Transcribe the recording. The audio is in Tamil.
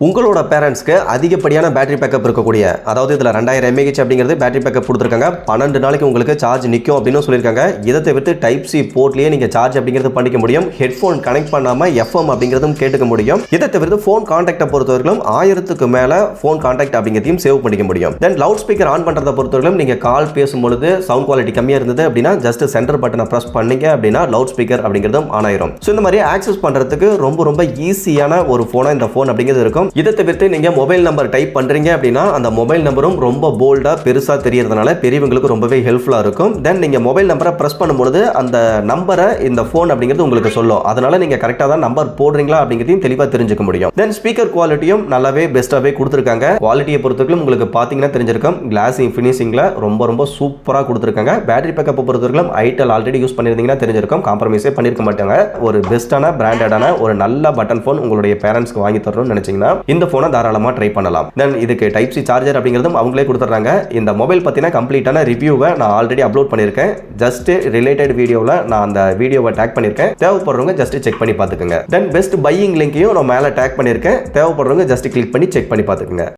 உங்களோட பேரண்ட்ஸ்க்கு அதிகப்படியான பேட்டரி பேக்கப் இருக்கக்கூடிய, அதாவது இதில் 2000 mAh அப்படிங்கிறது பேட்டரி பேக்கப் கொடுத்துருக்காங்க. 12 நாளைக்கு உங்களுக்கு சார்ஜ் நிற்கும் அப்படின்னு சொல்லியிருக்காங்க. இதை தவிர்த்து டைப் சி போர்ட்லேயே நீங்கள் சார்ஜ் அப்படிங்கிறது பண்ணிக்க முடியும். ஹெட்ஃபோன் கனெக்ட் பண்ணாமல் எஃப்எம் அப்படிங்கிறதும் கேட்டுக்க முடியும். இதை தவிர்த்து ஃபோன் கான்டாக்டை பொறுத்தவரைக்கும் 1000க்கு மேலே ஃபோன் கான்டாக்ட் அப்படிங்கிறதையும் சேவ் பண்ணிக்க முடியும். தென் லவுட் ஸ்பீக்கர் ஆன் பண்ணுறதை பொறுத்தவரைக்கும் நீங்கள் கால் பேசும்பொழுது சவுண்ட் குவாலிட்டி கம்மியாக இருந்தது அப்படின்னா ஜஸ்ட் சென்டர் பட்டனை ப்ரெஸ் பண்ணீங்க அப்படின்னா லவுட் ஸ்பீக்கர் அப்படிங்கிறதும் ஆன் ஆயிரும். ஸோ இந்த மாதிரி ஆக்சஸ் பண்ணுறதுக்கு ரொம்ப ஈஸியான ஒரு ஃபோனாக இந்த ஃபோன் அப்படிங்கிறது இருக்கும். இதை தவிர்த்து நீங்க மொபைல் நம்பர் டைப் பண்றீங்க அப்படின்னா அந்த மொபைல் நம்பரும் ரொம்ப போல்டா பெருசா தெரியறதுனால பெரியவங்களுக்கு ரொம்பவே ஹெல்ப்ஃபுல்லா இருக்கும். தென் நீங்க மொபைல் நம்பரை பிரஸ் பண்ணும்போது அந்த நம்பரை இந்த ஃபோன் அப்படிங்கிறது உங்களுக்கு சொல்லும். அதனால நீங்க கரெக்டா தான் நம்பர் போடுறீங்களா அப்படிங்கிறதையும் தெளிவா தெரிஞ்சுக்க முடியும். தென் ஸ்பீக்கர் குவாலிட்டியும் நல்லாவே பெஸ்ட்டாவே கொடுத்துருக்காங்க. குவாலிட்டியை பொறுத்தவரைக்கும் உங்களுக்கு பாத்தீங்கன்னா தெரிஞ்சிருக்கும். கிளாஸிங் ஃபினிஷிங்ல ரொம்ப சூப்பரா கொடுத்துருக்காங்க. பேட்டரி பேக்கப் பொறுத்தவரைக்கும் ஐடெல் ஆல்ரெடி யூஸ் பண்ணிருந்தீங்கன்னா தெரிஞ்சிருக்கும். காம்ப்ரமைஸே பண்ணிருக்க மாட்டாங்க. ஒரு பெஸ்ட்டான பிராண்டடான ஒரு நல்ல பட்டன் ஃபோன் உங்களுடைய பேரண்ட்ஸ்க்கு வாங்கி தரணும்னு நினைச்சீங்கன்னா இந்த போனை தாராளமா ட்ரை பண்ணலாம். தென் இதுக்கு டைப் சி சார்ஜர் அப்படிங்கிறதும் அவங்களே கொடுத்துறாங்க. இந்த மொபைல் பத்தின கம்ப்ளீட்டான ரிவ்யூவை நான் ஆல்ரெடி அப்லோட் பண்ணியிருக்கேன். ஜஸ்ட் ரிலேட்டட் வீடியோவில் நான் அந்த வீடியோவை டேக் பண்ணியிருக்கேன். தேவைப்படுறவங்க ஜஸ்ட் செக் பண்ணி பார்த்துக்கோங்க. தென் பெஸ்ட் பையிங் லிங்கையும் நான் மேலே டேக் பண்ணியிருக்கேன். தேவைப்படுறவங்க ஜஸ்ட் கிளிக் பண்ணி செக் பண்ணி பார்த்துக்கோங்க.